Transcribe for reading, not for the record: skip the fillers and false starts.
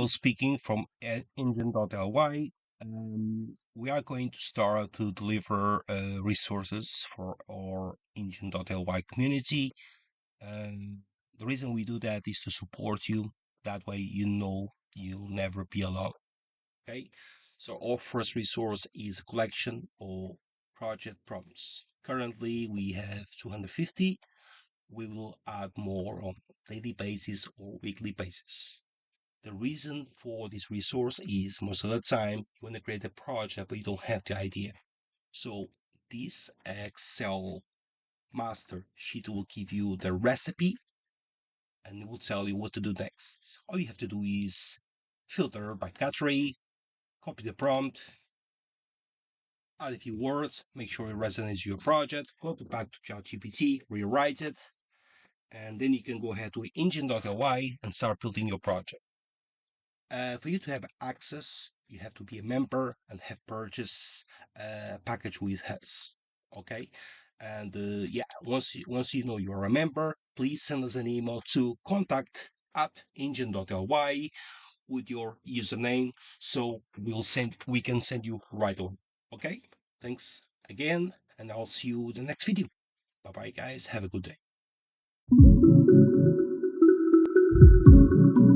Customizable speaking from engine.ly. We are going to start to deliver resources for our engine.ly community. The reason we do that is to support you. That way, you know you'll never be alone. Okay. So our first resource is a collection of project prompts. Currently, we have 250. We will add more on daily basis or weekly basis. The reason for this resource is most of the time you want to create a project, but you don't have the idea. So this Excel master sheet will give you the recipe and it will tell you what to do next. All you have to do is filter by category, copy the prompt, add a few words, make sure it resonates with your project, go back to ChatGPT, rewrite it, and then you can go ahead to engine.ly and start building your project. For you to have access, you have to be a member and have purchased a package with us. Okay, and yeah, once you know you're a member, please send us an email to contact@engine.ly with your username, so we can send you right on. Okay, thanks again, and I'll see you in the next video. Bye bye, guys. Have a good day.